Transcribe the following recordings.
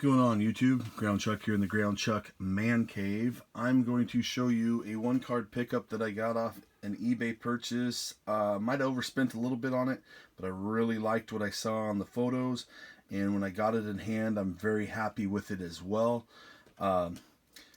going on, YouTube? Ground Chuck here in the Ground Chuck Man Cave. I'm going to show you a one-card pickup that I got off an eBay purchase. Might have overspent a little bit on it, but I really liked what I saw on the photos, and when I got it in hand, I'm very happy with it as well.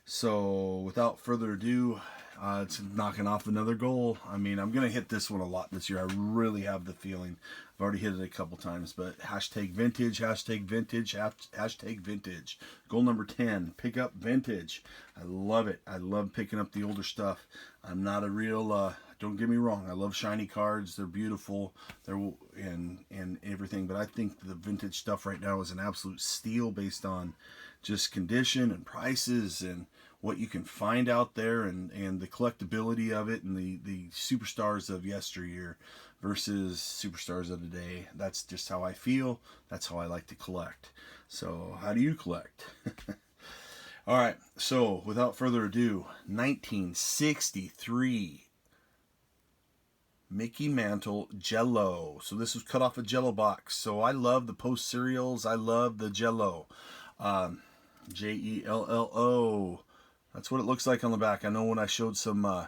So without further ado, it's knocking off another goal. I mean, I'm going to hit this one a lot this year. I really have the feeling. I've already hit it a couple times, but hashtag vintage, hashtag vintage, hashtag vintage. Goal number 10, pick up vintage. I love it. I love picking up the older stuff. I'm not a real, don't get me wrong, I love shiny cards. They're beautiful. And everything, but I think the vintage stuff right now is an absolute steal based on just condition and prices and what you can find out there, and the collectability of it, and the superstars of yesteryear versus superstars of today. That's just how I feel. That's how I like to collect. So how do you collect? All right, so without further ado, 1963 Mickey Mantle Jell-O. So this was cut off a Jell-O box. So I love the post cereals. I love the Jell-O. Jell-O. That's what it looks like on the back. I know when I showed some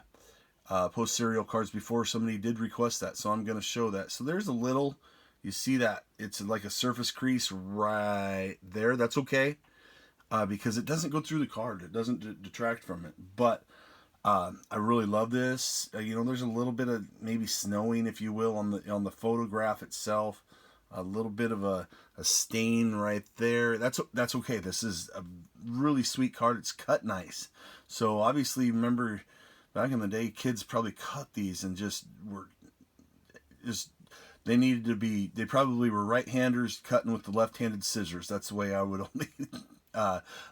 post cereal cards before, somebody did request that, so I'm going to show that. So there's a little, you see that it's like a surface crease right there. That's okay, because it doesn't go through the card. It doesn't detract from it. But I really love this. You know, there's a little bit of maybe snowing, if you will, on the photograph itself. A little bit of a stain right there. That's okay. This is a really sweet card. It's cut nice. So obviously, remember back in the day, kids probably cut these and they needed to be. They probably were right-handers cutting with the left-handed scissors. That's the way I would only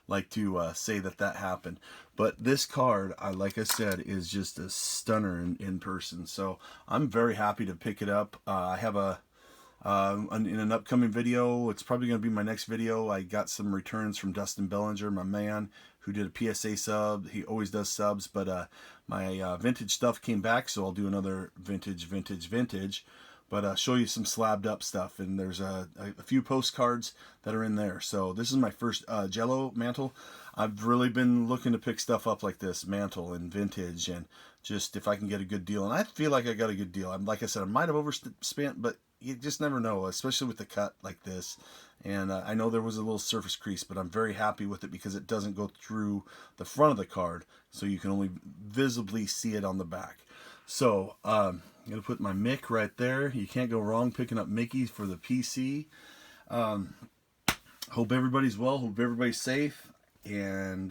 like to say that happened. But this card, like I said, is just a stunner in person. So I'm very happy to pick it up. I have in an upcoming video, it's probably going to be my next video, I got some returns from Dustin Bellinger, my man, who did a PSA sub. He always does subs, but my vintage stuff came back, so I'll do another vintage, but show you some slabbed up stuff, and there's a few postcards that are in there. So this is my first Jell-O Mantle. I've really been looking to pick stuff up like this, Mantle and vintage, and just if I can get a good deal. And I feel like I got a good deal. Like I said, I might have overspent, but you just never know, especially with the cut like this. And I know there was a little surface crease, but I'm very happy with it because it doesn't go through the front of the card, so you can only visibly see it on the back. So I'm going to put my Mick right there. You can't go wrong picking up Mickey for the PC. Hope everybody's well. Hope everybody's safe. And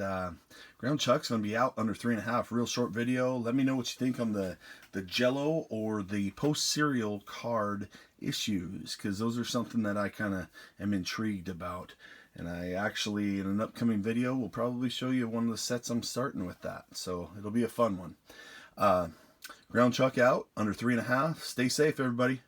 Ground Chuck's going to be out under 3.5. Real short video. Let me know what you think on the Jell-O or the post cereal card issues, because those are something that I kind of am intrigued about. And I actually, in an upcoming video, will probably show you one of the sets I'm starting with that. So it'll be a fun one. Ground Chuck out under 3.5. Stay safe, everybody.